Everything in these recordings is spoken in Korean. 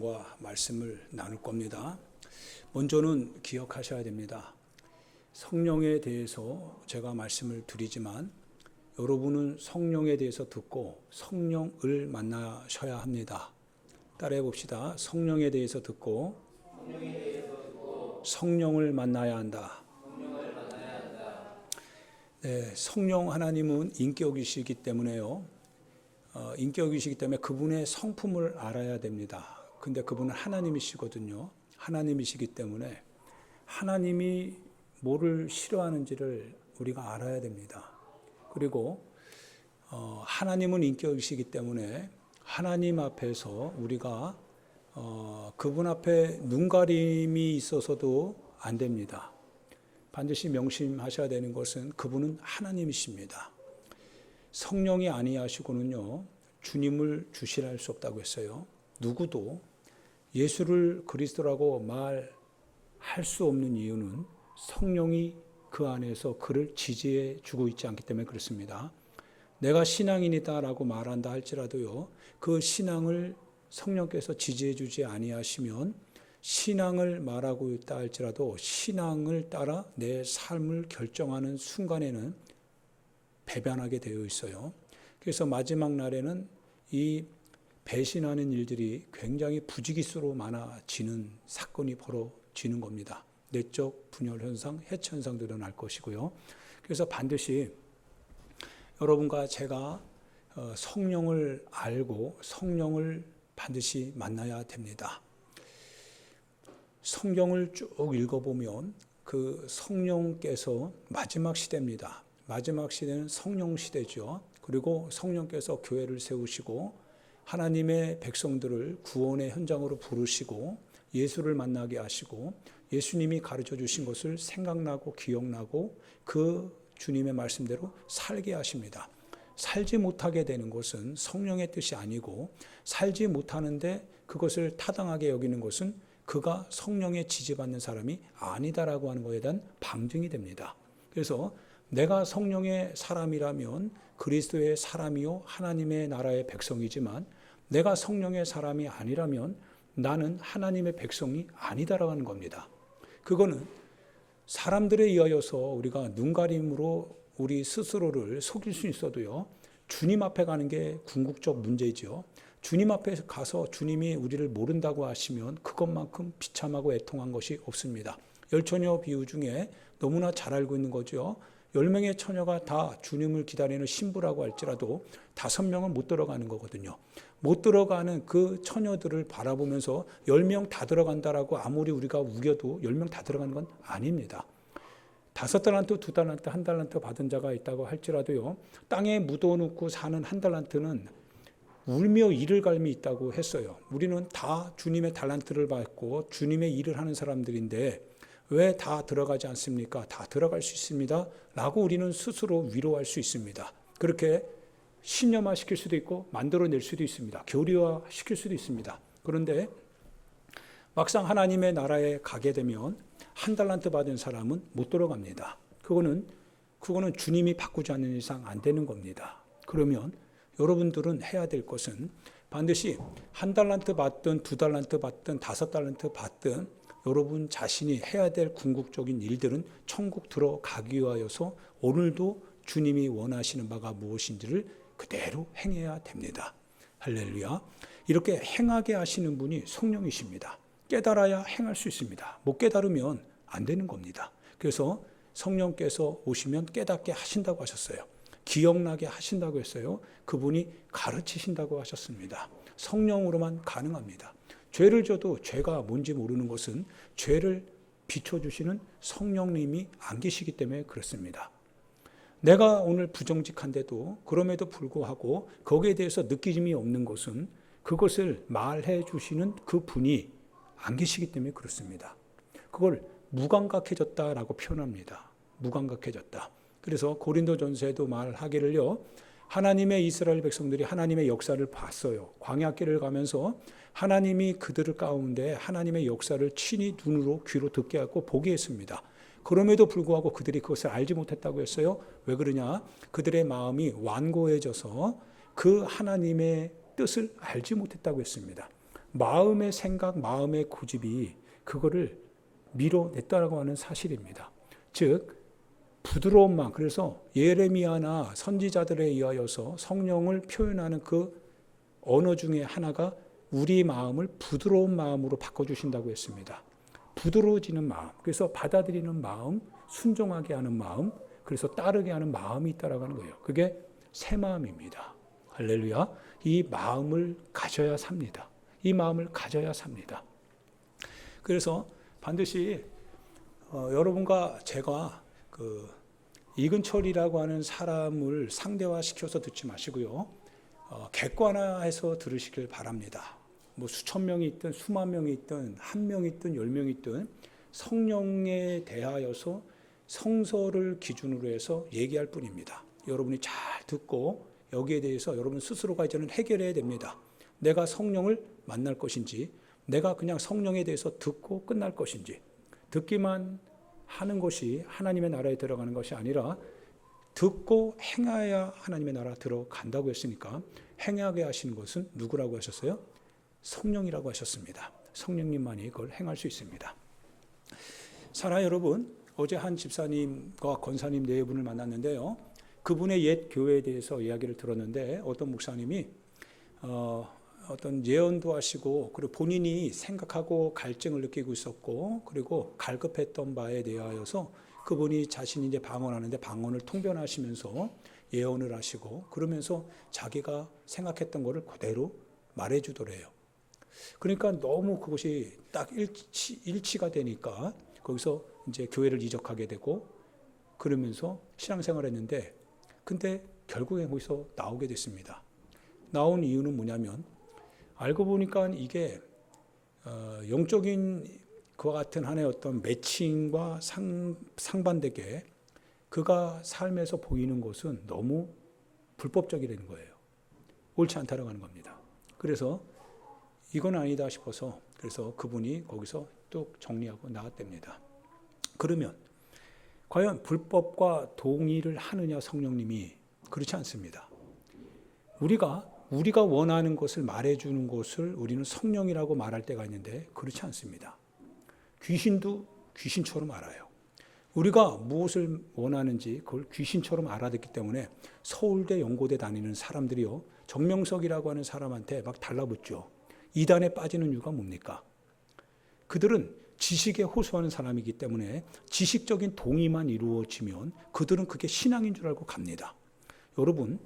과 말씀을 나눌 겁니다. 먼저는 기억하셔야 됩니다. 성령에 대해서 제가 말씀을 드리지만 여러분은 성령에 대해서 듣고 성령을 만나셔야 합니다. 따라해 봅시다. 성령에 대해서 듣고 성령을 만나야 한다. 네, 성령 하나님은 인격이시기 때문에요. 인격이시기 때문에 그분의 성품을 알아야 됩니다. 근데 그분은 하나님이시거든요. 하나님이시기 때문에 하나님이 뭐를 싫어하는지를 우리가 알아야 됩니다. 그리고 하나님은 인격이시기 때문에 하나님 앞에서 우리가 그분 앞에 눈가림이 있어서도 안 됩니다. 반드시 명심하셔야 되는 것은 그분은 하나님이십니다. 성령이 아니하시고는요, 주님을 주시할 수 없다고 했어요. 누구도 예수를 그리스도라고 말할 수 없는 이유는 성령이 그 안에서 그를 지지해 주고 있지 않기 때문에 그렇습니다. 내가 신앙인이다라고 말한다 할지라도요, 그 신앙을 성령께서 지지해 주지 아니하시면 신앙을 말하고 있다 할지라도 신앙을 따라 내 삶을 결정하는 순간에는 배반하게 되어 있어요. 그래서 마지막 날에는 이 배신하는 일들이 굉장히 부지기수로 많아지는 사건이 벌어지는 겁니다. 내적 분열 현상, 해체 현상도 일어날 것이고요. 그래서 반드시 여러분과 제가 성령을 알고 성령을 반드시 만나야 됩니다. 성경을 쭉 읽어보면 그 성령께서 마지막 시대입니다. 마지막 시대는 성령 시대죠. 그리고 성령께서 교회를 세우시고 하나님의 백성들을 구원의 현장으로 부르시고 예수를 만나게 하시고 예수님이 가르쳐 주신 것을 생각나고 기억나고 그 주님의 말씀대로 살게 하십니다. 살지 못하게 되는 것은 성령의 뜻이 아니고 살지 못하는데 그것을 타당하게 여기는 것은 그가 성령에 지지받는 사람이 아니다라고 하는 것에 대한 방증이 됩니다. 그래서 내가 성령의 사람이라면 그리스도의 사람이요 하나님의 나라의 백성이지만 내가 성령의 사람이 아니라면 나는 하나님의 백성이 아니다라고 하는 겁니다. 그거는 사람들에 의하여서 우리가 눈가림으로 우리 스스로를 속일 수 있어도요, 주님 앞에 가는 게 궁극적 문제죠. 주님 앞에 가서 주님이 우리를 모른다고 하시면 그것만큼 비참하고 애통한 것이 없습니다. 열처녀 비유 중에 너무나 잘 알고 있는 거죠. 10명의 처녀가 다 주님을 기다리는 신부라고 할지라도 5명은 못 들어가는 거거든요. 못 들어가는 그 처녀들을 바라보면서 10명 다 들어간다라고 아무리 우리가 우겨도 10명 다 들어가는 건 아닙니다. 5달란트, 2달란트, 1달란트 받은 자가 있다고 할지라도요, 땅에 묻어놓고 사는 1달란트는 울며 이를 갈미 있다고 했어요. 우리는 다 주님의 달란트를 받고 주님의 일을 하는 사람들인데 왜 다 들어가지 않습니까? 다 들어갈 수 있습니다. 라고 우리는 스스로 위로할 수 있습니다. 그렇게 신념화 시킬 수도 있고 만들어낼 수도 있습니다. 교리화 시킬 수도 있습니다. 그런데 막상 하나님의 나라에 가게 되면 1달란트 받은 사람은 못 들어갑니다. 그거는 주님이 바꾸지 않는 이상 안 되는 겁니다. 그러면 여러분들은 해야 될 것은 반드시 1달란트 받든 2달란트 받든 5달란트 받든 여러분 자신이 해야 될 궁극적인 일들은 천국 들어가기 위하여서 오늘도 주님이 원하시는 바가 무엇인지를 그대로 행해야 됩니다. 할렐루야. 이렇게 행하게 하시는 분이 성령이십니다. 깨달아야 행할 수 있습니다. 못 깨달으면 안 되는 겁니다. 그래서 성령께서 오시면 깨닫게 하신다고 하셨어요. 기억나게 하신다고 했어요. 그분이 가르치신다고 하셨습니다. 성령으로만 가능합니다. 죄를 져도 죄가 뭔지 모르는 것은 죄를 비춰주시는 성령님이 안 계시기 때문에 그렇습니다. 내가 오늘 부정직한데도 그럼에도 불구하고 거기에 대해서 느낌이 없는 것은 그것을 말해 주시는 그 분이 안 계시기 때문에 그렇습니다. 그걸 무감각해졌다라고 표현합니다. 무감각해졌다. 그래서 고린도전서에도 말하기를요, 하나님의 이스라엘 백성들이 하나님의 역사를 봤어요. 광야길을 가면서 하나님이 그들 가운데 하나님의 역사를 친히 눈으로 귀로 듣게 하고 보게 했습니다. 그럼에도 불구하고 그들이 그것을 알지 못했다고 했어요. 왜 그러냐? 그들의 마음이 완고해져서 그 하나님의 뜻을 알지 못했다고 했습니다. 마음의 생각, 마음의 고집이 그거를 밀어냈다라고 하는 사실입니다. 즉 부드러운 마음, 그래서 예레미야나 선지자들에 의하여서 성령을 표현하는 그 언어 중에 하나가 우리 마음을 부드러운 마음으로 바꿔주신다고 했습니다. 부드러워지는 마음, 그래서 받아들이는 마음, 순종하게 하는 마음, 그래서 따르게 하는 마음이 있다라고 하는 거예요. 그게 새 마음입니다. 할렐루야. 이 마음을 가져야 삽니다. 이 마음을 가져야 삽니다. 그래서 반드시 여러분과 제가 이근철이라고 하는 사람을 상대화시켜서 듣지 마시고요. 객관화해서 들으시길 바랍니다. 뭐 수천 명이 있든 수만 명이 있든 한 명이 있든 10명이 있든 성령에 대하여서 성서를 기준으로 해서 얘기할 뿐입니다. 여러분이 잘 듣고 여기에 대해서 여러분 스스로가 이제는 해결해야 됩니다. 내가 성령을 만날 것인지, 내가 그냥 성령에 대해서 듣고 끝날 것인지, 듣기만 하는 것이 하나님의 나라에 들어가는 것이 아니라 듣고 행해야 하나님의 나라 들어간다고 했으니까 행하게 하시는 것은 누구라고 하셨어요? 성령이라고 하셨습니다. 성령님만이 그걸 행할 수 있습니다. 사랑하는 여러분, 어제 한 집사님과 권사님 네 분을 만났는데요. 그분의 옛 교회에 대해서 이야기를 들었는데 어떤 목사님이 어떤 예언도 하시고 그리고 본인이 생각하고 갈증을 느끼고 있었고 그리고 갈급했던 바에 대하여서 그분이 자신이 이제 방언하는데 방언을 통변하시면서 예언을 하시고 그러면서 자기가 생각했던 것을 그대로 말해주더래요. 그러니까 너무 그것이 딱 일치가 되니까 거기서 이제 교회를 이적하게 되고 그러면서 신앙생활을 했는데 근데 결국에 거기서 나오게 됐습니다. 나온 이유는 뭐냐면 알고 보니까 이게 영적인 그와 같은 하나의 어떤 매칭과 상반되게 그가 삶에서 보이는 것은 너무 불법적이라는 거예요. 옳지 않다라고 하는 겁니다. 그래서 이건 아니다 싶어서 그래서 그분이 거기서 뚝 정리하고 나왔답니다. 그러면 과연 불법과 동의를 하느냐 성령님이? 그렇지 않습니다. 우리가 원하는 것을 말해주는 것을 우리는 성령이라고 말할 때가 있는데 그렇지 않습니다. 귀신도 귀신처럼 알아요. 우리가 무엇을 원하는지 그걸 귀신처럼 알아듣기 때문에 서울대 연고대 다니는 사람들이요 정명석이라고 하는 사람한테 막 달라붙죠. 이단에 빠지는 이유가 뭡니까? 그들은 지식에 호소하는 사람이기 때문에 지식적인 동의만 이루어지면 그들은 그게 신앙인 줄 알고 갑니다. 여러분,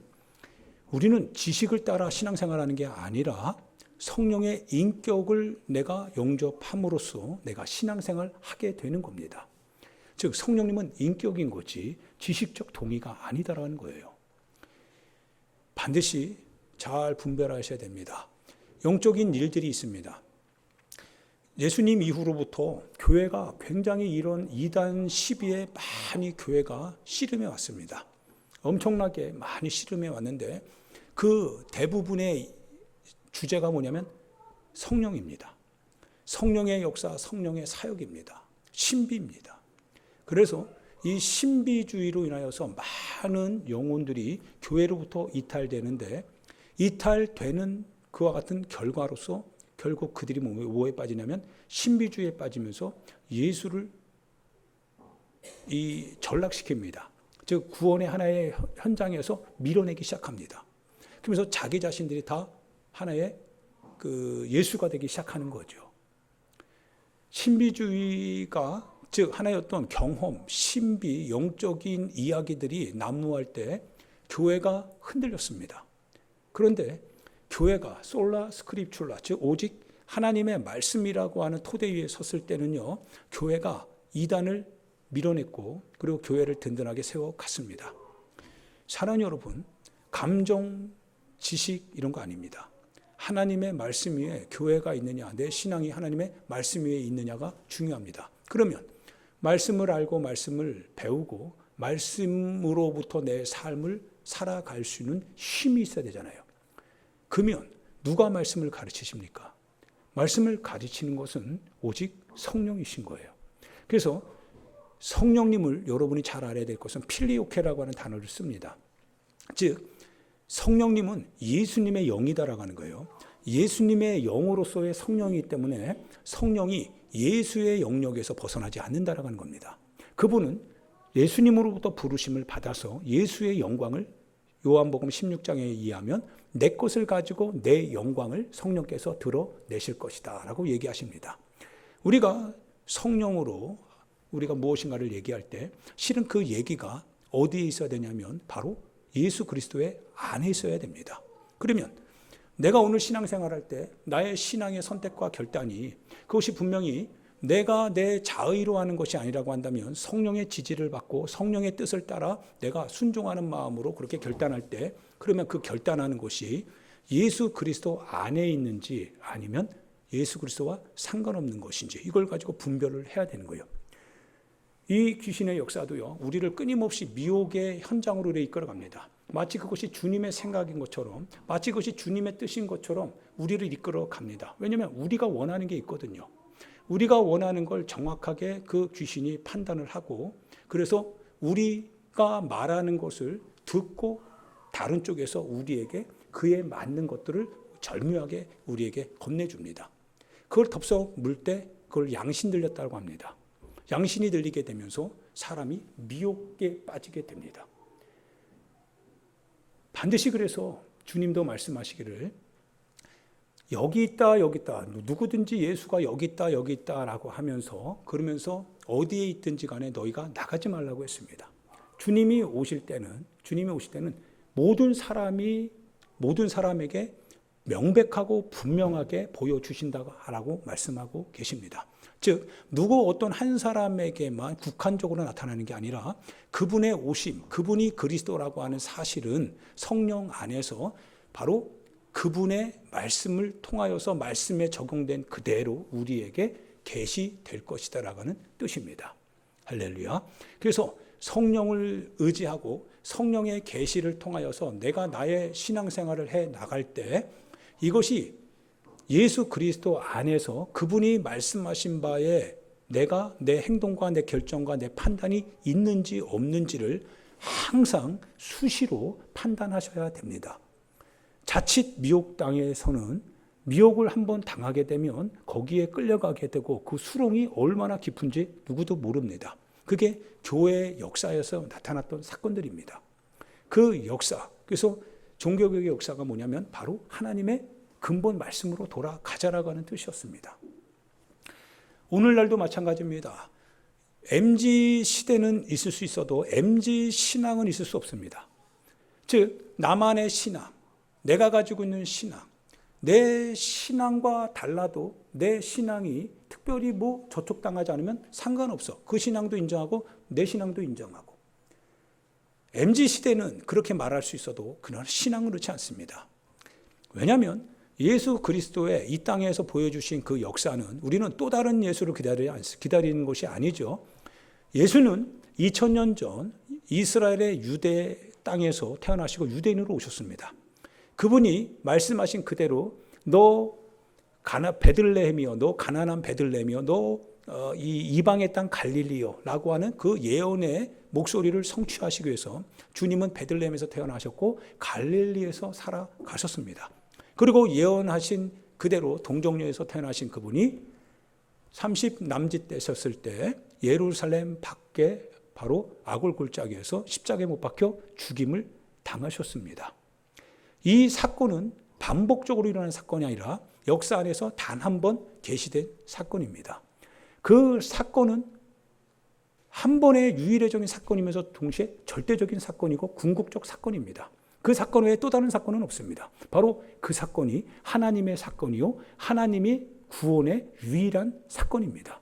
우리는 지식을 따라 신앙생활하는 게 아니라 성령의 인격을 내가 영접함으로써 내가 신앙생활을 하게 되는 겁니다. 즉 성령님은 인격인 거지 지식적 동의가 아니다라는 거예요. 반드시 잘 분별하셔야 됩니다. 영적인 일들이 있습니다. 예수님 이후로부터 교회가 굉장히 이런 이단 시비에 많이 교회가 씨름해 왔습니다. 엄청나게 많이 씨름해 왔는데 그 대부분의 주제가 뭐냐면 성령입니다. 성령의 역사, 성령의 사역입니다. 신비입니다. 그래서 이 신비주의로 인하여서 많은 영혼들이 교회로부터 이탈되는데 이탈되는 그와 같은 결과로서 결국 그들이 뭐에 빠지냐면 신비주의에 빠지면서 예수를 전락시킵니다. 즉 구원의 하나의 현장에서 밀어내기 시작합니다. 그러면서 자기 자신들이 다 하나의 예수가 되기 시작하는 거죠. 신비주의가 즉 하나의 어떤 경험, 신비, 영적인 이야기들이 난무할 때 교회가 흔들렸습니다. 그런데 교회가 솔라 스크립추라 즉 오직 하나님의 말씀이라고 하는 토대 위에 섰을 때는요. 교회가 이단을 밀어냈고 그리고 교회를 든든하게 세워갔습니다. 사랑하는 여러분, 감정, 지식 이런 거 아닙니다. 하나님의 말씀 위에 교회가 있느냐, 내 신앙이 하나님의 말씀 위에 있느냐가 중요합니다. 그러면 말씀을 알고 말씀을 배우고 말씀으로부터 내 삶을 살아갈 수 있는 힘이 있어야 되잖아요. 그러면 누가 말씀을 가르치십니까? 말씀을 가르치는 것은 오직 성령이신 거예요. 그래서 성령님을 여러분이 잘 알아야 될 것은 필리오케라고 하는 단어를 씁니다. 즉 성령님은 예수님의 영이다라고 하는 거예요. 예수님의 영으로서의 성령이기 때문에 성령이 예수의 영역에서 벗어나지 않는다라는 겁니다. 그분은 예수님으로부터 부르심을 받아서 예수의 영광을 요한복음 16장에 의하면 내 것을 가지고 내 영광을 성령께서 드러내실 것이다 라고 얘기하십니다. 우리가 성령으로 우리가 무엇인가를 얘기할 때 실은 그 얘기가 어디에 있어야 되냐면 바로 예수 그리스도의 안에 있어야 됩니다. 그러면 내가 오늘 신앙생활할 때 나의 신앙의 선택과 결단이 그것이 분명히 내가 내 자의로 하는 것이 아니라고 한다면 성령의 지지를 받고 성령의 뜻을 따라 내가 순종하는 마음으로 그렇게 결단할 때 그러면 그 결단하는 것이 예수 그리스도 안에 있는지 아니면 예수 그리스도와 상관없는 것인지 이걸 가지고 분별을 해야 되는 거예요. 이 귀신의 역사도요, 우리를 끊임없이 미혹의 현장으로 이끌어갑니다. 마치 그것이 주님의 생각인 것처럼, 마치 그것이 주님의 뜻인 것처럼 우리를 이끌어갑니다. 왜냐하면 우리가 원하는 게 있거든요. 우리가 원하는 걸 정확하게 그 귀신이 판단을 하고, 그래서 우리가 말하는 것을 듣고 다른 쪽에서 우리에게 그에 맞는 것들을 절묘하게 우리에게 건네줍니다. 그걸 덥석 물 때 그걸 양신 들렸다고 합니다. 양신이 들리게 되면서 사람이 미혹에 빠지게 됩니다. 반드시 그래서 주님도 말씀하시기를 여기 있다 여기 있다 누구든지 예수가 여기 있다 라고 하면서 그러면서 어디에 있든지 간에 너희가 나가지 말라고 했습니다. 주님이 오실 때는 모든 사람에게 명백하고 분명하게 보여주신다고 말씀하고 계십니다. 즉 누구 어떤 한 사람에게만 국한적으로 나타나는 게 아니라 그분의 오심, 그분이 그리스도라고 하는 사실은 성령 안에서 바로 그분의 말씀을 통하여서 말씀에 적용된 그대로 우리에게 계시될 것이다라고 하는 뜻입니다. 할렐루야. 그래서 성령을 의지하고 성령의 계시를 통하여서 내가 나의 신앙생활을 해 나갈 때 이것이 예수 그리스도 안에서 그분이 말씀하신 바에 내가 내 행동과 내 결정과 내 판단이 있는지 없는지를 항상 수시로 판단하셔야 됩니다. 자칫 미혹당에서는 미혹을 한번 당하게 되면 거기에 끌려가게 되고 그 수렁이 얼마나 깊은지 누구도 모릅니다. 그게 교회의 역사에서 나타났던 사건들입니다. 그 역사, 그래서 종교개혁의 역사가 뭐냐면 바로 하나님의 근본 말씀으로 돌아가자라고 하는 뜻이었습니다. 오늘날도 마찬가지입니다. MZ시대는 있을 수 있어도 MZ신앙은 있을 수 없습니다. 즉 나만의 신앙, 내가 가지고 있는 신앙, 내 신앙과 달라도 내 신앙이 특별히 저촉당하지 않으면 상관없어. 그 신앙도 인정하고 내 신앙도 인정하고. MZ시대는 그렇게 말할 수 있어도 그러나 신앙은 그렇지 않습니다. 왜냐하면 예수 그리스도의 이 땅에서 보여주신 그 역사는 우리는 또 다른 예수를 기다리는 것이 아니죠. 예수는 2000년 전 이스라엘의 유대 땅에서 태어나시고 유대인으로 오셨습니다. 그분이 말씀하신 그대로 너 베들레헴이여, 너 가나안 베들레헴이여, 너 이 이방의 땅 갈릴리요 라고 하는 그 예언의 목소리를 성취하시기 위해서 주님은 베들레헴에서 태어나셨고 갈릴리에서 살아가셨습니다. 그리고 예언하신 그대로 동정녀에서 태어나신 그분이 30 남짓 되셨을 때 예루살렘 밖에 바로 아골골짜기에서 십자가에 못 박혀 죽임을 당하셨습니다. 이 사건은 반복적으로 일어나는 사건이 아니라 역사 안에서 단 한 번 계시된 사건입니다. 그 사건은 한 번의 유일해적인 사건이면서 동시에 절대적인 사건이고 궁극적 사건입니다. 그 사건 외에 또 다른 사건은 없습니다. 바로 그 사건이 하나님의 사건이요, 하나님이 구원의 유일한 사건입니다.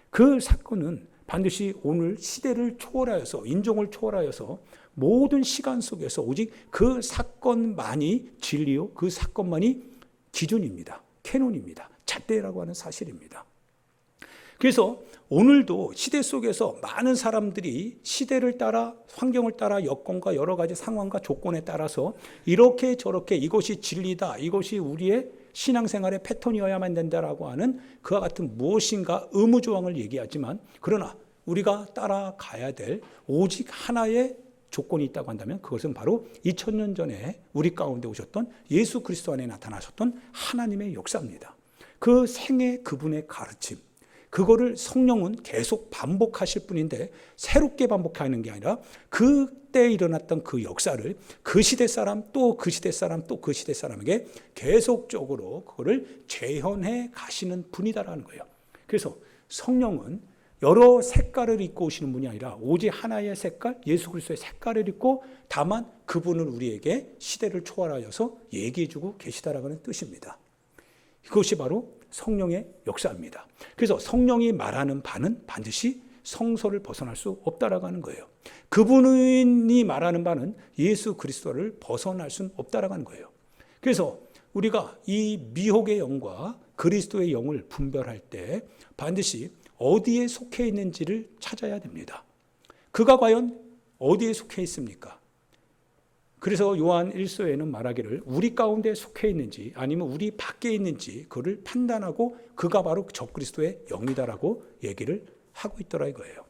그 사건은 반드시 오늘 시대를 초월하여서, 인종을 초월하여서 모든 시간 속에서 오직 그 사건만이 진리요, 그 사건만이 기준입니다. 캐논입니다. 잣대라고 하는 사실입니다. 그래서 오늘도 시대 속에서 많은 사람들이 시대를 따라, 환경을 따라, 여건과 여러 가지 상황과 조건에 따라서 이렇게 저렇게 이것이 진리다, 이것이 우리의 신앙생활의 패턴이어야만 된다라고 하는 그와 같은 무엇인가 의무조항을 얘기하지만, 그러나 우리가 따라가야 될 오직 하나의 조건이 있다고 한다면 그것은 바로 2000년 전에 우리 가운데 오셨던 예수 그리스도 안에 나타나셨던 하나님의 역사입니다. 그 생애 그분의 가르침, 그거를 성령은 계속 반복하실 뿐인데 새롭게 반복하는 게 아니라 그때 일어났던 그 역사를 그 시대 사람 또 그 시대 사람 또 그 시대 사람에게 계속적으로 그거를 재현해 가시는 분이다라는 거예요. 그래서 성령은 여러 색깔을 입고 오시는 분이 아니라 오직 하나의 색깔, 예수 그리스도의 색깔을 입고 다만 그분을 우리에게 시대를 초월하여서 얘기해주고 계시다라는 뜻입니다. 그것이 바로 성령의 역사입니다. 그래서 성령이 말하는 바는 반드시 성서를 벗어날 수 없다라고 하는 거예요. 그분이 말하는 바는 예수 그리스도를 벗어날 수는 없다라고 하는 거예요. 그래서 우리가 이 미혹의 영과 그리스도의 영을 분별할 때 반드시 어디에 속해 있는지를 찾아야 됩니다. 그가 과연 어디에 속해 있습니까? 그래서 요한 1서에는 말하기를 우리 가운데 속해 있는지 아니면 우리 밖에 있는지 그를 판단하고 그가 바로 적그리스도의 영이다라고 얘기를 하고 있더라 이거예요.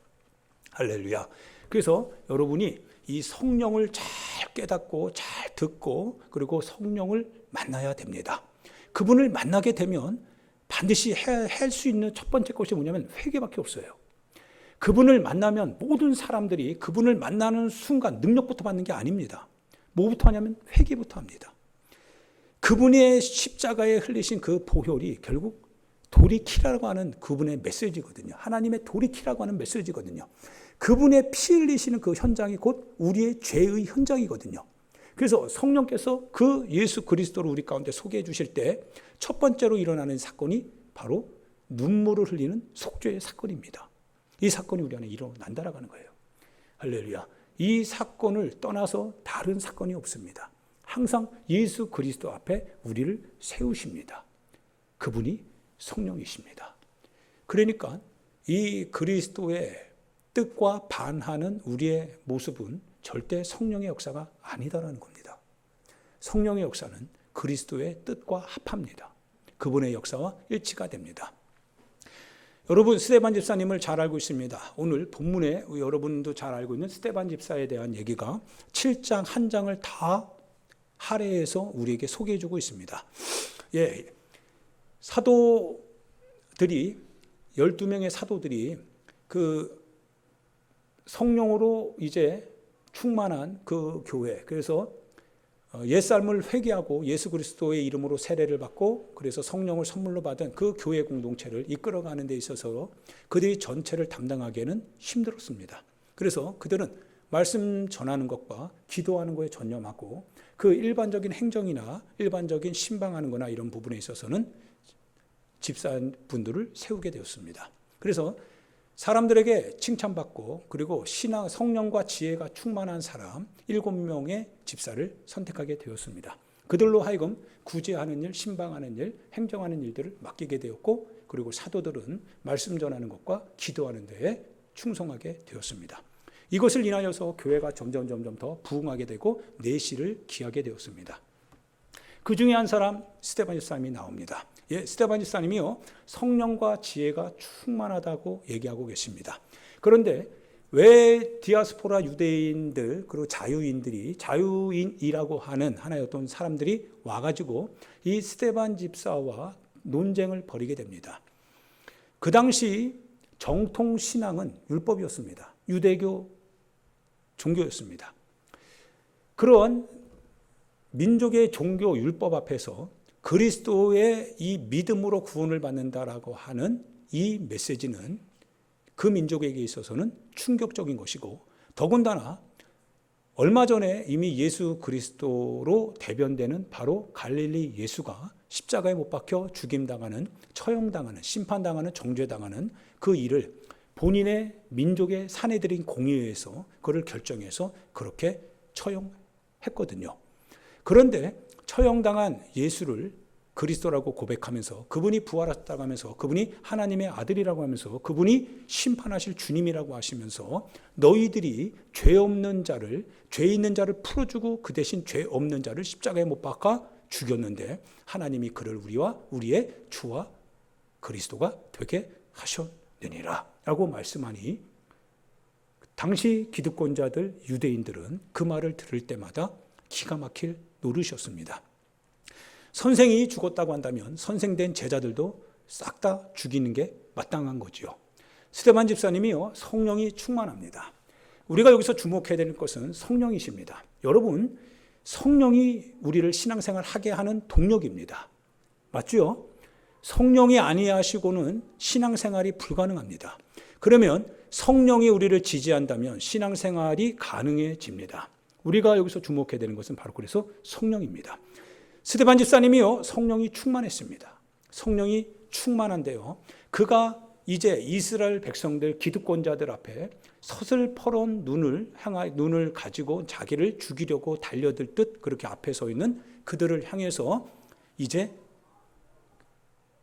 할렐루야. 그래서 여러분이 이 성령을 잘 깨닫고 잘 듣고 그리고 성령을 만나야 됩니다. 그분을 만나게 되면 반드시 할 수 있는 첫 번째 것이 뭐냐면 회개밖에 없어요. 그분을 만나면 모든 사람들이 그분을 만나는 순간 능력부터 받는 게 아닙니다. 뭐부터 하냐면 회개부터 합니다. 그분의 십자가에 흘리신 그 보혈이 결국 돌이키라고 하는 그분의 메시지거든요. 하나님의 돌이키라고 하는 메시지거든요. 그분의 피 흘리시는 그 현장이 곧 우리의 죄의 현장이거든요. 그래서 성령께서 그 예수 그리스도를 우리 가운데 소개해 주실 때 첫 번째로 일어나는 사건이 바로 눈물을 흘리는 속죄의 사건입니다. 이 사건이 우리 안에 일어난다라고 하는 거예요. 할렐루야. 이 사건을 떠나서 다른 사건이 없습니다. 항상 예수 그리스도 앞에 우리를 세우십니다. 그분이 성령이십니다. 그러니까 이 그리스도의 뜻과 반하는 우리의 모습은 절대 성령의 역사가 아니다라는 겁니다. 성령의 역사는 그리스도의 뜻과 합합니다. 그분의 역사와 일치가 됩니다. 여러분 스데반 집사님을 잘 알고 있습니다. 오늘 본문에 여러분도 잘 알고 있는 스데반 집사에 대한 얘기가 7장 한 장을 다 할애해서 우리에게 소개해주고 있습니다. 예, 사도들이 12명의 사도들이 그 성령으로 이제 충만한 그 교회, 그래서 옛삶을 회개하고 예수 그리스도의 이름으로 세례를 받고 그래서 성령을 선물로 받은 그 교회 공동체를 이끌어가는 데 있어서 그들이 전체를 담당하기에는 힘들었습니다. 그래서 그들은 말씀 전하는 것과 기도하는 것에 전념하고 그 일반적인 행정이나 일반적인 신방하는 거나 이런 부분에 있어서는 집사분들을 세우게 되었습니다. 그래서 사람들에게 칭찬받고 그리고 신앙, 성령과 지혜가 충만한 사람 7명의 집사를 선택하게 되었습니다. 그들로 하여금 구제하는 일, 신방하는 일, 행정하는 일들을 맡기게 되었고 그리고 사도들은 말씀 전하는 것과 기도하는 데에 충성하게 되었습니다. 이것을 인하여서 교회가 점점 더 부흥하게 되고 내실을 기하게 되었습니다. 그 중에 한 사람 스데반 집사님이 나옵니다. 예, 스데반 집사님이요 성령과 지혜가 충만하다고 얘기하고 계십니다. 그런데 왜 디아스포라 유대인들 그리고 자유인이라고 하는 하나의 어떤 사람들이 와가지고 이 스데반 집사와 논쟁을 벌이게 됩니다. 그 당시 정통 신앙은 율법이었습니다. 유대교 종교였습니다. 그런 민족의 종교 율법 앞에서 그리스도의 이 믿음으로 구원을 받는다라고 하는 이 메시지는 그 민족에게 있어서는 충격적인 것이고 더군다나 얼마 전에 이미 예수 그리스도로 대변되는 바로 갈릴리 예수가 십자가에 못 박혀 죽임당하는, 처형당하는, 심판당하는, 정죄당하는 그 일을 본인의 민족의 사내들인 공의회에서 그를 결정해서 그렇게 처형했거든요. 그런데 처형당한 예수를 그리스도라고 고백하면서 그분이 부활하셨다고 하면서 그분이 하나님의 아들이라고 하면서 그분이 심판하실 주님이라고 하시면서 너희들이 죄 없는 자를, 죄 있는 자를 풀어주고 그 대신 죄 없는 자를 십자가에 못 박아 죽였는데 하나님이 그를 우리와 우리의 주와 그리스도가 되게 하셨느니라 라고 말씀하니 당시 기득권자들 유대인들은 그 말을 들을 때마다 기가 막힐 노릇이었습니다. 선생이 죽었다고 한다면 선생된 제자들도 싹 다 죽이는 게 마땅한 거지요. 스데반 집사님이요, 성령이 충만합니다. 우리가 여기서 주목해야 되는 것은 성령이십니다. 여러분, 성령이 우리를 신앙생활 하게 하는 동력입니다. 맞죠? 성령이 아니하시고는 신앙생활이 불가능합니다. 그러면 성령이 우리를 지지한다면 신앙생활이 가능해집니다. 우리가 여기서 주목해야 되는 것은 바로 그래서 성령입니다. 스데반 집사님이요, 성령이 충만했습니다. 성령이 충만한데요, 그가 이제 이스라엘 백성들 기득권자들 앞에 서슬퍼런 눈을 가지고 자기를 죽이려고 달려들 듯 그렇게 앞에 서 있는 그들을 향해서 이제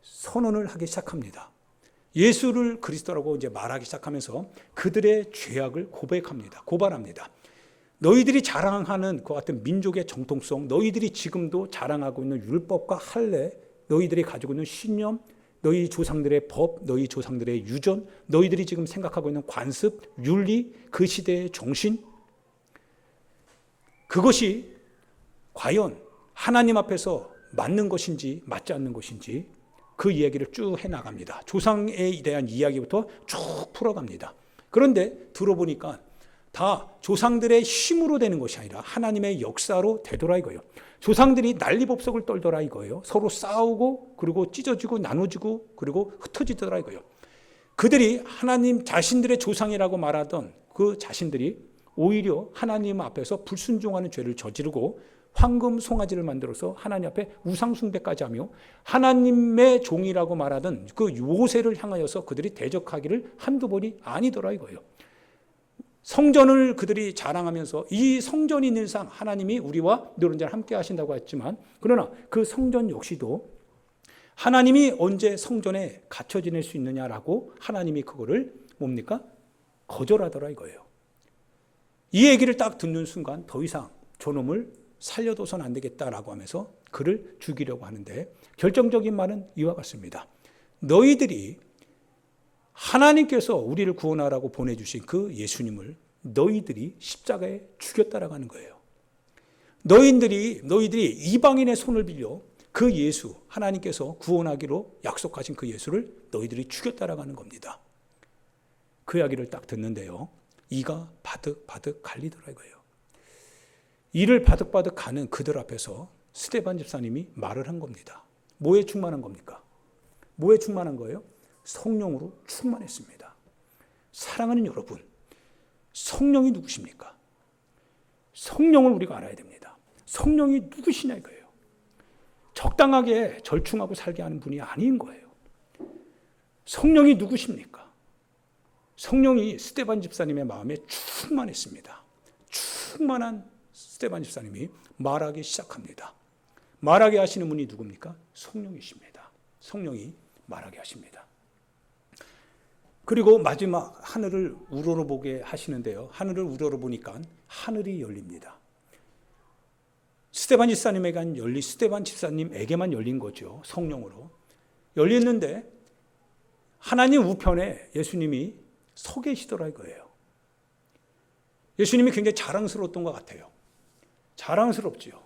선언을 하기 시작합니다. 예수를 그리스도라고 이제 말하기 시작하면서 그들의 죄악을 고발합니다. 너희들이 자랑하는 그 같은 민족의 정통성, 너희들이 지금도 자랑하고 있는 율법과 할례, 너희들이 가지고 있는 신념, 너희 조상들의 법, 너희 조상들의 유전, 너희들이 지금 생각하고 있는 관습, 윤리, 그 시대의 정신, 그것이 과연 하나님 앞에서 맞는 것인지 맞지 않는 것인지 그 이야기를 쭉 해나갑니다. 조상에 대한 이야기부터 쭉 풀어갑니다. 그런데 들어보니까 다 조상들의 힘으로 되는 것이 아니라 하나님의 역사로 되더라 이거예요. 조상들이 난리법석을 떨더라 이거예요. 서로 싸우고 그리고 찢어지고 나눠지고 그리고 흩어지더라 이거예요. 그들이 하나님 자신들의 조상이라고 말하던 그 자신들이 오히려 하나님 앞에서 불순종하는 죄를 저지르고 황금 송아지를 만들어서 하나님 앞에 우상숭배까지 하며 하나님의 종이라고 말하던 그 모세를 향하여서 그들이 대적하기를 한두 번이 아니더라 이거예요. 성전을 그들이 자랑하면서 이 성전이 있는 이상 하나님이 우리와 노른자를 함께 하신다고 했지만, 그러나 그 성전 역시도 하나님이 언제 성전에 갇혀 지낼 수 있느냐라고 하나님이 그거를 뭡니까? 거절하더라 이거예요. 이 얘기를 딱 듣는 순간 더 이상 저놈을 살려둬서는 안 되겠다라고 하면서 그를 죽이려고 하는데, 결정적인 말은 이와 같습니다. 너희들이 하나님께서 우리를 구원하라고 보내주신 그 예수님을 너희들이 십자가에 죽였다라고 하는 거예요. 너희들이 이방인의 손을 빌려 그 예수, 하나님께서 구원하기로 약속하신 그 예수를 너희들이 죽였다라고 하는 겁니다. 그 이야기를 딱 듣는데요, 이가 바득바득 갈리더라 이거예요. 이를 바득바득 가는 그들 앞에서 스데반 집사님이 말을 한 겁니다. 뭐에 충만한 겁니까? 뭐에 충만한 거예요? 성령으로 충만했습니다. 사랑하는 여러분, 성령이 누구십니까? 성령을 우리가 알아야 됩니다. 성령이 누구시냐 이거예요. 적당하게 절충하고 살게 하는 분이 아닌 거예요. 성령이 누구십니까? 성령이 스데반 집사님의 마음에 충만했습니다. 충만한 스데반 집사님이 말하기 시작합니다. 말하게 하시는 분이 누굽니까? 성령이십니다. 성령이 말하게 하십니다. 그리고 마지막 하늘을 우러러보게 하시는데요, 하늘을 우러러보니까 하늘이 열립니다. 스데반 집사님에게만 열린 거죠. 성령으로 열렸는데 하나님 우편에 예수님이 서 계시더라 이거예요. 예수님이 굉장히 자랑스러웠던 것 같아요. 자랑스럽지요.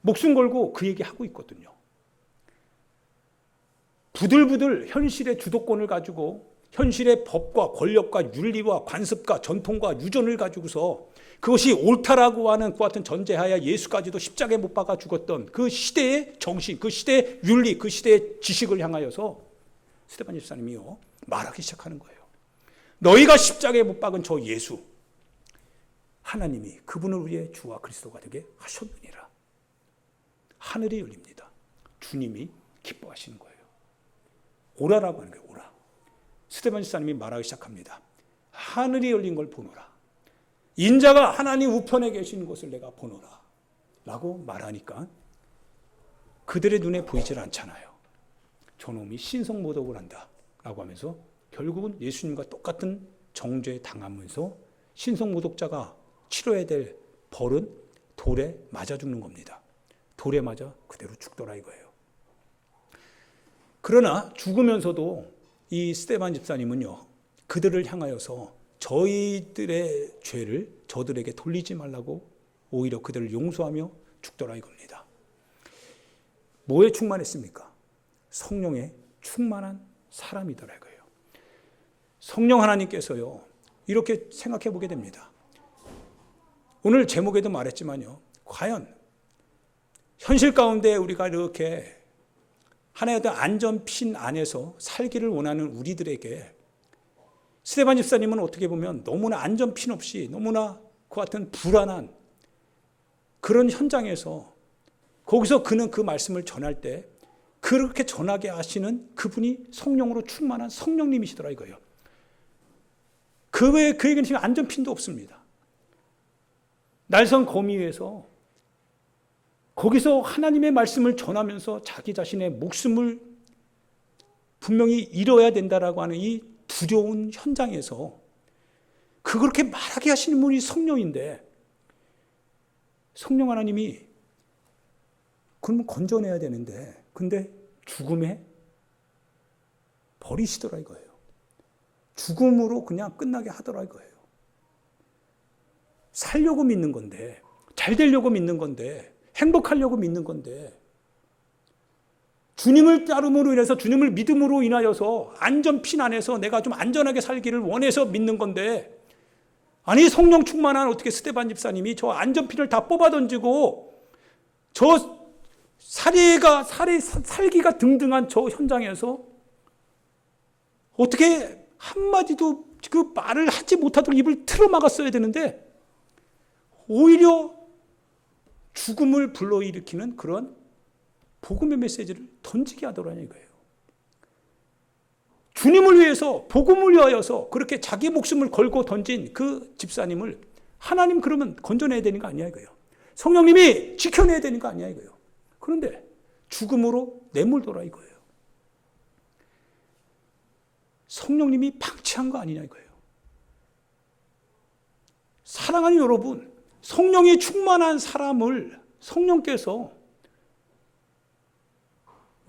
목숨 걸고 그 얘기하고 있거든요. 부들부들 현실의 주도권을 가지고 현실의 법과 권력과 윤리와 관습과 전통과 유전을 가지고서 그것이 옳다라고 하는 그 같은 전제하에 예수까지도 십자가에 못 박아 죽었던 그 시대의 정신, 그 시대의 윤리, 그 시대의 지식을 향하여서 스데반 집사님이요 말하기 시작하는 거예요. 너희가 십자가에 못 박은 저 예수, 하나님이 그분을 우리의 주와 그리스도가 되게 하셨느니라. 하늘이 열립니다. 주님이 기뻐하시는 거예요. 오라라고 하는 거예요. 오라. 스데반 집사님이 말하기 시작합니다. 하늘이 열린 걸 보노라. 인자가 하나님 우편에 계시는 것을 내가 보노라 라고 말하니까 그들의 눈에 보이질 않잖아요. 저놈이 신성모독을 한다 라고 하면서 결국은 예수님과 똑같은 정죄에 당하면서 신성모독자가 치러야 될 벌은 돌에 맞아 죽는 겁니다. 돌에 맞아 그대로 죽더라 이거예요. 그러나 죽으면서도 이 스데반 집사님은요, 그들을 향하여서 저희들의 죄를 저들에게 돌리지 말라고 오히려 그들을 용서하며 죽더라 이겁니다. 뭐에 충만했습니까? 성령에 충만한 사람이더라 이거예요. 성령 하나님께서요, 이렇게 생각해 보게 됩니다. 오늘 제목에도 말했지만요, 과연 현실 가운데 우리가 이렇게 하나의 어떤 안전핀 안에서 살기를 원하는 우리들에게 스데반 집사님은 어떻게 보면 너무나 안전핀 없이 너무나 그 같은 불안한 그런 현장에서 거기서 그는 그 말씀을 전할 때 그렇게 전하게 하시는 그분이 성령으로 충만한 성령님이시더라 이거예요. 그 외에 그에게는 지금 안전핀도 없습니다. 날선 거미 위에서 거기서 하나님의 말씀을 전하면서 자기 자신의 목숨을 분명히 잃어야 된다라고 하는 이 두려운 현장에서 그렇게 말하게 하시는 분이 성령인데, 성령 하나님이 그러면 건져내야 되는데 근데 죽음에 버리시더라 이거예요. 죽음으로 그냥 끝나게 하더라 이거예요. 살려고 믿는 건데, 잘 되려고 믿는 건데, 행복하려고 믿는 건데, 주님을 따름으로 인해서 주님을 믿음으로 인하여서 안전핀 안에서 내가 좀 안전하게 살기를 원해서 믿는 건데, 아니 성령 충만한 어떻게 스데반 집사님이 저 안전핀을 다 뽑아 던지고 저 살기가 등등한 저 현장에서 어떻게 한마디도 그 말을 하지 못하도록 입을 틀어막았어야 되는데 오히려 죽음을 불러일으키는 그런 복음의 메시지를 던지게 하더라는 이거예요. 주님을 위해서 복음을 위하여서 그렇게 자기 목숨을 걸고 던진 그 집사님을 하나님 그러면 건져내야 되는 거 아니야 이거예요. 성령님이 지켜내야 되는 거 아니야 이거예요. 그런데 죽음으로 내몰더라 이거예요. 성령님이 방치한 거 아니냐 이거예요. 사랑하는 여러분, 성령이 충만한 사람을 성령께서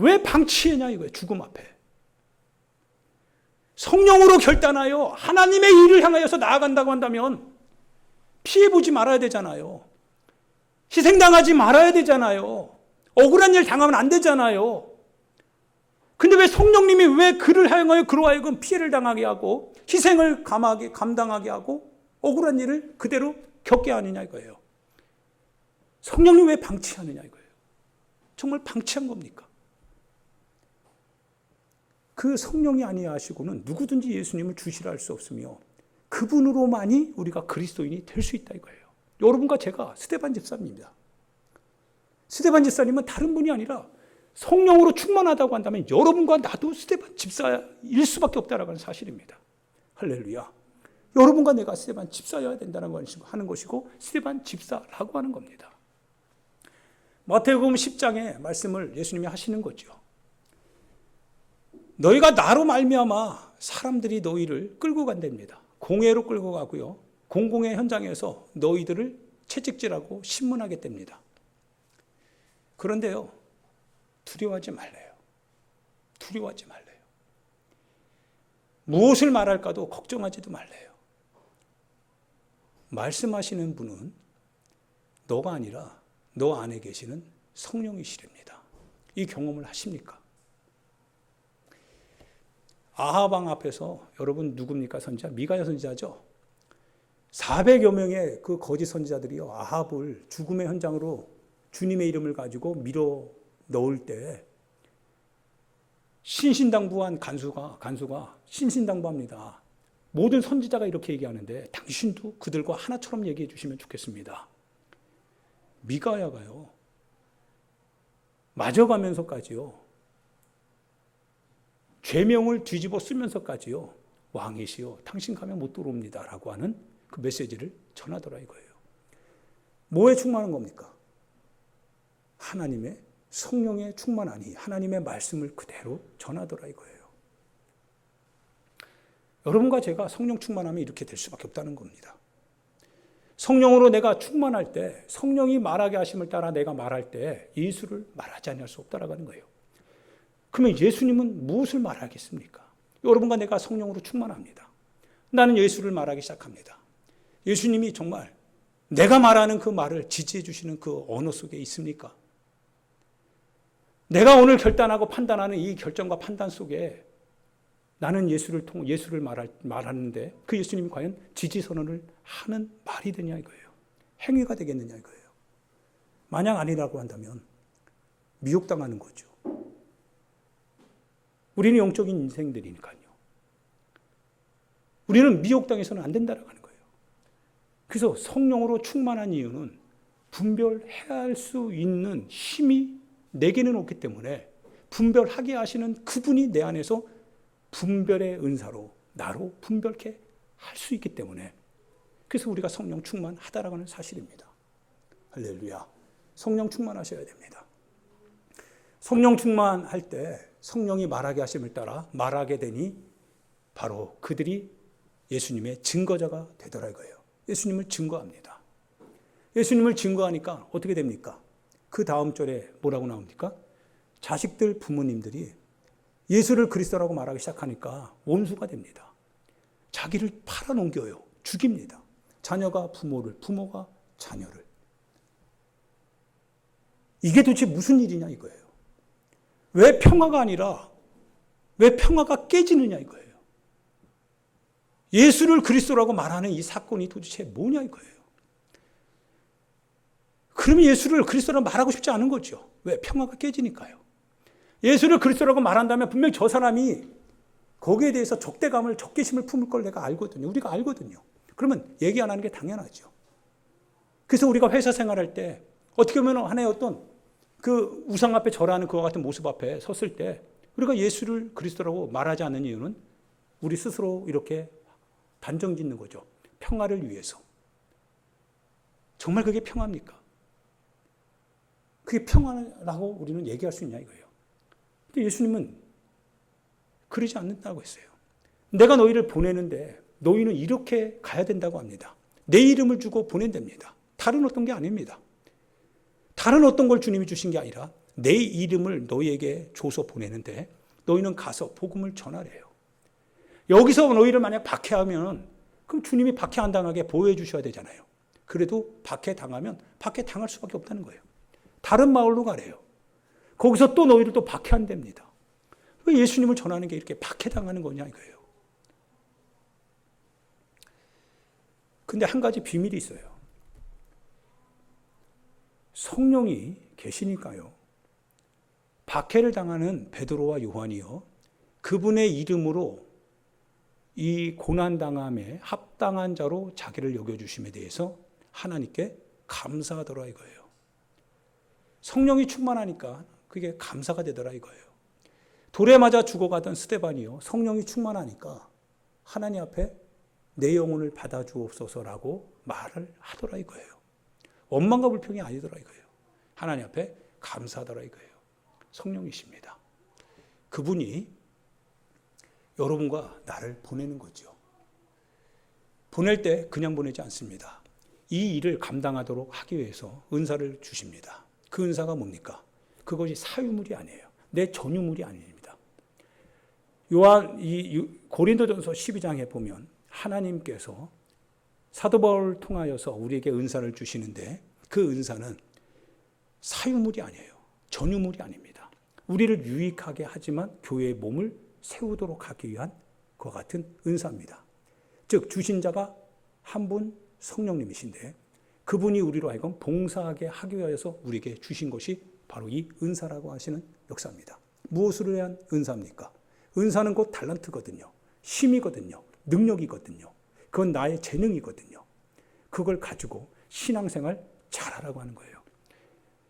왜 방치했냐 이거예요. 죽음 앞에. 성령으로 결단하여 하나님의 일을 향하여서 나아간다고 한다면 피해보지 말아야 되잖아요. 희생당하지 말아야 되잖아요. 억울한 일 당하면 안 되잖아요. 근데 왜 성령님이 왜 그를 향하여 그로 하여금 피해를 당하게 하고 희생을 감당하게 하고 억울한 일을 그대로 겪게 하느냐 이거예요. 성령님 왜 방치하느냐 이거예요. 정말 방치한 겁니까? 그 성령이 아니하시고는 누구든지 예수님을 주시라 할 수 없으며 그분으로만이 우리가 그리스도인이 될 수 있다 이거예요. 여러분과 제가 스데반 집사입니다. 스데반 집사님은 다른 분이 아니라 성령으로 충만하다고 한다면 여러분과 나도 스데반 집사일 수밖에 없다는 사실입니다. 할렐루야. 여러분과 내가 스데반 집사여야 된다는 것이고 하는 것이고 스데반 집사라고 하는 겁니다. 마태복음 10장의 말씀을 예수님이 하시는 거죠. 너희가 나로 말미암아 사람들이 너희를 끌고 간답니다. 공회로 끌고 가고요. 공공의 현장에서 너희들을 채찍질하고 신문하겠답니다. 그런데요, 두려워하지 말래요. 두려워하지 말래요. 무엇을 말할까도 걱정하지도 말래요. 말씀하시는 분은 너가 아니라 너 안에 계시는 성령이시랍니다. 이 경험을 하십니까? 아합 왕 앞에서 여러분 누굽니까? 선지자? 미가야 선지자죠. 400여 명의 그 거짓 선지자들이요, 아합을 죽음의 현장으로 주님의 이름을 가지고 밀어 넣을 때 신신당부한 간수가 신신당부합니다. 모든 선지자가 이렇게 얘기하는데 당신도 그들과 하나처럼 얘기해 주시면 좋겠습니다. 미가야가요, 맞아가면서까지요, 죄명을 뒤집어 쓰면서까지요, 왕이시여 당신 가면 못 들어옵니다 라고 하는 그 메시지를 전하더라 이거예요. 뭐에 충만한 겁니까? 하나님의 성령에 충만하니 하나님의 말씀을 그대로 전하더라 이거예요. 여러분과 제가 성령 충만하면 이렇게 될 수밖에 없다는 겁니다. 성령으로 내가 충만할 때, 성령이 말하게 하심을 따라 내가 말할 때 예수를 말하지 않을 수 없다라고 하는 거예요. 그러면 예수님은 무엇을 말하겠습니까? 여러분과 내가 성령으로 충만합니다. 나는 예수를 말하기 시작합니다. 예수님이 정말 내가 말하는 그 말을 지지해 주시는 그 언어 속에 있습니까? 내가 오늘 결단하고 판단하는 이 결정과 판단 속에 나는 예수를 말하는데 그 예수님이 과연 지지선언을 하는 말이 되냐 이거예요. 행위가 되겠느냐 이거예요. 만약 아니라고 한다면 미혹당하는 거죠. 우리는 영적인 인생들이니까요. 우리는 미혹당해서는 안 된다라고 하는 거예요. 그래서 성령으로 충만한 이유는 분별해야 할 수 있는 힘이 내게는 없기 때문에 분별하게 하시는 그분이 내 안에서 분별의 은사로 나로 분별케 할 수 있기 때문에 그래서 우리가 성령 충만하다라고 하는 사실입니다. 할렐루야. 성령 충만하셔야 됩니다. 성령 충만할 때 성령이 말하게 하심을 따라 말하게 되니 바로 그들이 예수님의 증거자가 되더라 이거예요. 예수님을 증거합니다. 예수님을 증거하니까 어떻게 됩니까? 그 다음 절에 뭐라고 나옵니까? 자식들 부모님들이 예수를 그리스도라고 말하기 시작하니까 원수가 됩니다. 자기를 팔아넘겨요. 죽입니다. 자녀가 부모를, 부모가 자녀를. 이게 도대체 무슨 일이냐 이거예요. 왜 평화가 아니라 왜 평화가 깨지느냐 이거예요. 예수를 그리스도라고 말하는 이 사건이 도대체 뭐냐 이거예요. 그러면 예수를 그리스도라고 말하고 싶지 않은 거죠. 왜? 평화가 깨지니까요. 예수를 그리스도라고 말한다면 분명히 저 사람이 거기에 대해서 적대감을, 적개심을 품을 걸 내가 알거든요. 우리가 알거든요. 그러면 얘기 안 하는 게 당연하죠. 그래서 우리가 회사 생활할 때 어떻게 보면 하나의 어떤 그 우상 앞에 절하는 그와 같은 모습 앞에 섰을 때 우리가 예수를 그리스도라고 말하지 않는 이유는 우리 스스로 이렇게 단정 짓는 거죠. 평화를 위해서. 정말 그게 평화입니까? 그게 평화라고 우리는 얘기할 수 있냐 이거예요. 근데 예수님은 그러지 않는다고 했어요. 내가 너희를 보내는데 너희는 이렇게 가야 된다고 합니다. 내 이름을 주고 보낸답니다. 다른 어떤 게 아닙니다. 다른 어떤 걸 주님이 주신 게 아니라 내 이름을 너희에게 줘서 보내는데 너희는 가서 복음을 전하래요. 여기서 너희를 만약 박해하면 그럼 주님이 박해 안 당하게 보호해 주셔야 되잖아요. 그래도 박해 당하면 박해 당할 수밖에 없다는 거예요. 다른 마을로 가래요. 거기서 또 너희를 또 박해한답니다. 왜 예수님을 전하는 게 이렇게 박해당하는 거냐 이거예요. 근데 한 가지 비밀이 있어요. 성령이 계시니까요. 박해를 당하는 베드로와 요한이요. 그분의 이름으로 이 고난당함에 합당한 자로 자기를 여겨주심에 대해서 하나님께 감사하더라 이거예요. 성령이 충만하니까 그게 감사가 되더라 이거예요. 돌에 맞아 죽어가던 스데반이요. 성령이 충만하니까 하나님 앞에 내 영혼을 받아주옵소서라고 말을 하더라 이거예요. 원망과 불평이 아니더라 이거예요. 하나님 앞에 감사하더라 이거예요. 성령이십니다. 그분이 여러분과 나를 보내는 거죠. 보낼 때 그냥 보내지 않습니다. 이 일을 감당하도록 하기 위해서 은사를 주십니다. 그 은사가 뭡니까? 그것이 사유물이 아니에요. 내 전유물이 아닙니다. 고린도전서 12장에 보면 하나님께서 사도 바울을 통하여서 우리에게 은사를 주시는데 그 은사는 사유물이 아니에요. 전유물이 아닙니다. 우리를 유익하게 하지만 교회의 몸을 세우도록 하기 위한 그와 같은 은사입니다. 즉 주신 자가 한 분 성령님이신데 그분이 우리로 하여금 봉사하게 하기 위해서 우리에게 주신 것이 바로 이 은사라고 하시는 역사입니다. 무엇으로 위한 은사입니까? 은사는 곧 달란트거든요. 힘이거든요. 능력이거든요. 그건 나의 재능이거든요. 그걸 가지고 신앙생활 잘하라고 하는 거예요.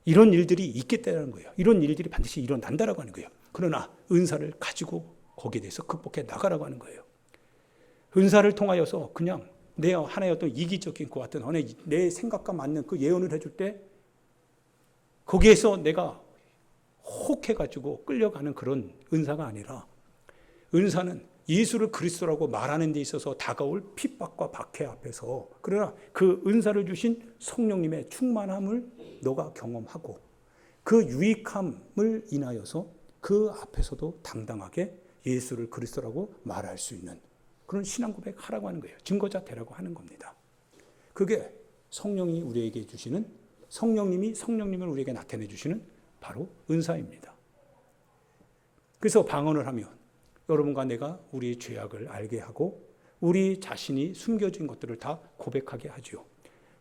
이런 일들이 있겠다는 거예요. 이런 일들이 반드시 일어난다라고 하는 거예요. 그러나 은사를 가지고 거기에 대해서 극복해 나가라고 하는 거예요. 은사를 통하여서 그냥 내 하나의 어떤 이기적인 것 같은 내 생각과 맞는 그 예언을 해줄 때 거기에서 내가 혹해가지고 끌려가는 그런 은사가 아니라 은사는 예수를 그리스도라고 말하는 데 있어서 다가올 핍박과 박해 앞에서 그러나 그 은사를 주신 성령님의 충만함을 너가 경험하고 그 유익함을 인하여서 그 앞에서도 당당하게 예수를 그리스도라고 말할 수 있는 그런 신앙 고백하라고 하는 거예요. 증거자 되라고 하는 겁니다. 그게 성령이 우리에게 주시는, 성령님이 성령님을 우리에게 나타내 주시는 바로 은사입니다. 그래서 방언을 하면 여러분과 내가 우리의 죄악을 알게 하고 우리 자신이 숨겨진 것들을 다 고백하게 하죠.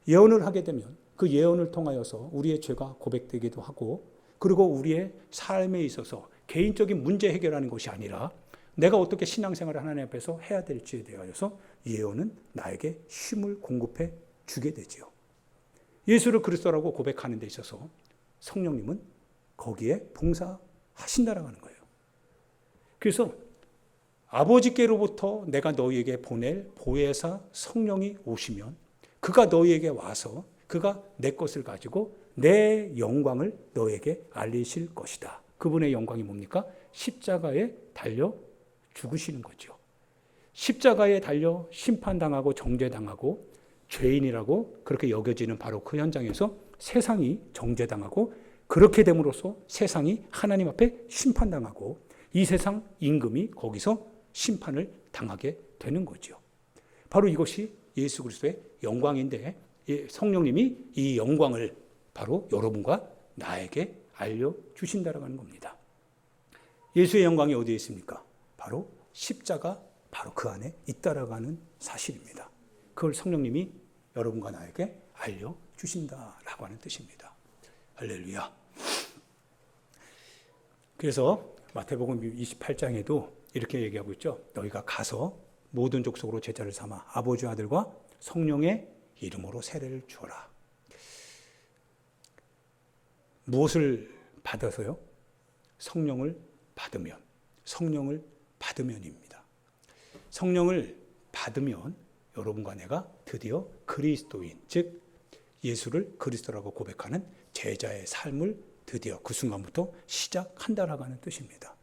예언을 하게 되면 그 예언을 통하여서 우리의 죄가 고백되기도 하고, 그리고 우리의 삶에 있어서 개인적인 문제 해결하는 것이 아니라 내가 어떻게 신앙생활을 하나님 앞에서 해야 될지에 대하여서 예언은 나에게 힘을 공급해 주게 되지요. 예수를 그리스도라고 고백하는 데 있어서 성령님은 거기에 봉사하신다라고 하는 거예요. 그래서 아버지께로부터 내가 너희에게 보낼 보혜사 성령이 오시면 그가 너희에게 와서 그가 내 것을 가지고 내 영광을 너에게 알리실 것이다. 그분의 영광이 뭡니까? 십자가에 달려 죽으시는 거죠. 십자가에 달려 심판당하고 정죄당하고 죄인이라고 그렇게 여겨지는 바로 그 현장에서 세상이 정죄당하고, 그렇게 됨으로써 세상이 하나님 앞에 심판당하고 이 세상 임금이 거기서 심판을 당하게 되는 거죠. 바로 이것이 예수 그리스도의 영광인데, 성령님이 이 영광을 바로 여러분과 나에게 알려주신다라고 하는 겁니다. 예수의 영광이 어디에 있습니까? 바로 십자가, 바로 그 안에 있다라고 하는 사실입니다. 그걸 성령님이 여러분과 나에게 알려주신다라고 하는 뜻입니다. 할렐루야. 그래서 마태복음 28장에도 이렇게 얘기하고 있죠. 너희가 가서 모든 족속으로 제자를 삼아 아버지와 아들과 성령의 이름으로 세례를 주어라. 무엇을 받아서요? 성령을 받으면, 성령을 받으면입니다. 성령을 받으면 여러분과 내가 드디어 그리스도인, 즉 예수를 그리스도라고 고백하는 제자의 삶을 드디어 그 순간부터 시작한다라고 하는 뜻입니다.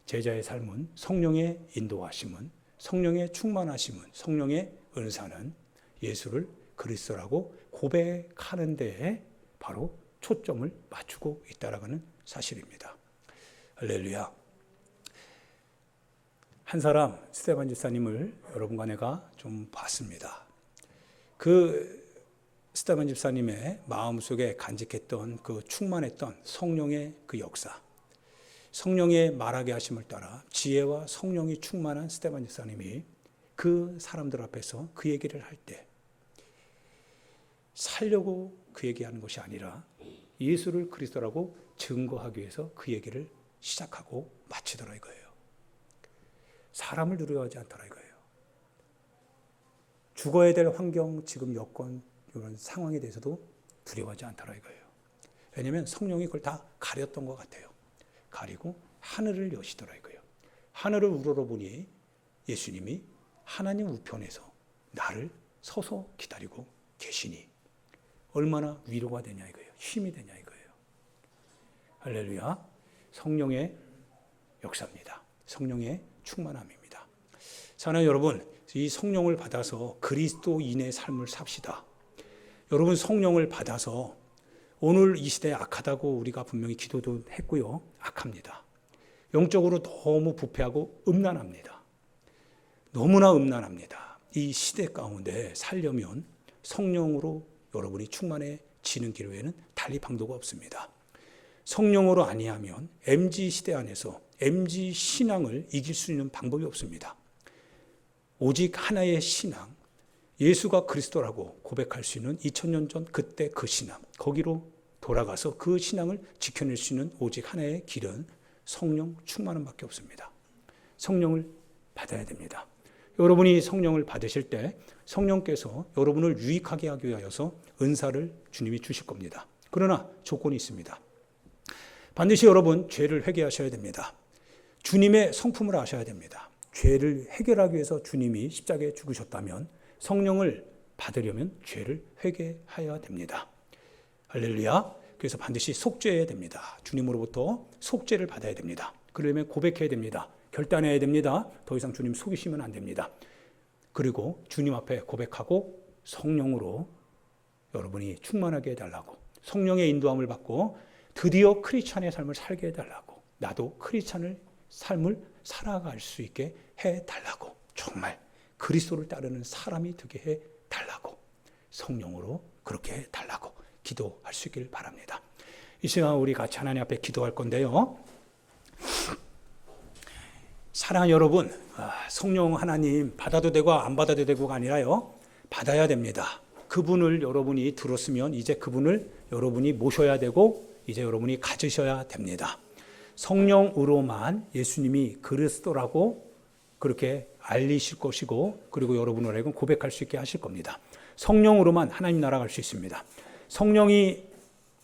제자의 삶은, 성령의 인도하심은, 성령의 충만하심은, 성령의 은사는 예수를 그리스도라고 고백하는 데에 바로 초점을 맞추고 있다라는 사실입니다. 할렐루야. 한 사람, 스데반 집사님을 여러분과 내가 좀 봤습니다. 그 스데반 집사님의 마음속에 간직했던 그 충만했던 성령의 그 역사, 성령의 말하게 하심을 따라 지혜와 성령이 충만한 스데반 집사님이 그 사람들 앞에서 그 얘기를 할 때 살려고 그 얘기하는 것이 아니라 예수를 그리스도라고 증거하기 위해서 그 얘기를 시작하고 마치더라 이거예요. 사람을 두려워하지 않더라 이거예요. 죽어야 될 환경, 지금 여건, 이런 상황에 대해서도 두려워하지 않더라 이거예요. 왜냐하면 성령이 그걸 다 가렸던 것 같아요. 가리고 하늘을 여시더라 이거예요. 하늘을 우러러보니 예수님이 하나님 우편에서 나를 서서 기다리고 계시니 얼마나 위로가 되냐 이거예요. 힘이 되냐 이거예요. 할렐루야. 성령의 역사입니다. 성령의 충만함입니다. 사랑하는 여러분, 이 성령을 받아서 그리스도인의 삶을 삽시다. 여러분, 성령을 받아서 오늘 이 시대에 악하다고 우리가 분명히 기도도 했고요. 악합니다. 영적으로 너무 부패하고 음란합니다. 너무나 음란합니다. 이 시대 가운데 살려면 성령으로 여러분이 충만해지는 길 외에는 달리 방도가 없습니다. 성령으로 아니하면 MZ시대 안에서 MZ신앙을 이길 수 있는 방법이 없습니다. 오직 하나의 신앙, 예수가 그리스도라고 고백할 수 있는 2000년 전 그때 그 신앙, 거기로 돌아가서 그 신앙을 지켜낼 수 있는 오직 하나의 길은 성령 충만함 밖에 없습니다. 성령을 받아야 됩니다. 여러분이 성령을 받으실 때 성령께서 여러분을 유익하게 하기 위하여서 은사를 주님이 주실 겁니다. 그러나 조건이 있습니다. 반드시 여러분 죄를 회개하셔야 됩니다. 주님의 성품을 아셔야 됩니다. 죄를 해결하기 위해서 주님이 십자가에 죽으셨다면 성령을 받으려면 죄를 회개해야 됩니다. 할렐루야. 그래서 반드시 속죄해야 됩니다. 주님으로부터 속죄를 받아야 됩니다. 그러려면 고백해야 됩니다. 결단해야 됩니다. 더 이상 주님 속이시면 안 됩니다. 그리고 주님 앞에 고백하고 성령으로 여러분이 충만하게 해달라고, 성령의 인도함을 받고 드디어 크리스찬의 삶을 살게 해달라고, 나도 크리스찬의 삶을 살아갈 수 있게 해달라고, 정말 그리스도를 따르는 사람이 되게 해달라고, 성령으로 그렇게 해달라고 기도할 수 있길 바랍니다. 이 시간 우리 같이 하나님 앞에 기도할 건데요. 사랑하는 여러분, 성령 하나님 받아도 되고 안 받아도 되고가 아니라요, 받아야 됩니다. 그분을 여러분이 들었으면 이제 그분을 여러분이 모셔야 되고 이제 여러분이 가지셔야 됩니다. 성령으로만 예수님이 그리스도라고 그렇게 알리실 것이고, 그리고 여러분을 하여금 고백할 수 있게 하실 겁니다. 성령으로만 하나님 나라 갈 수 있습니다. 성령이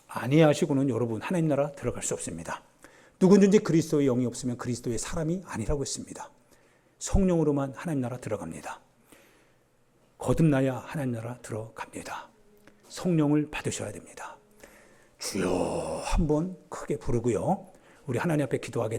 아니하시고는 여러분 하나님 나라 들어갈 수 없습니다. 누구든지 그리스도의 영이 없으면 그리스도의 사람이 아니라고 했습니다. 성령으로만 하나님 나라 들어갑니다. 거듭나야 하나님 나라 들어갑니다. 성령을 받으셔야 됩니다. 주여 한번 크게 부르고요, 우리 하나님 앞에 기도하겠습니다.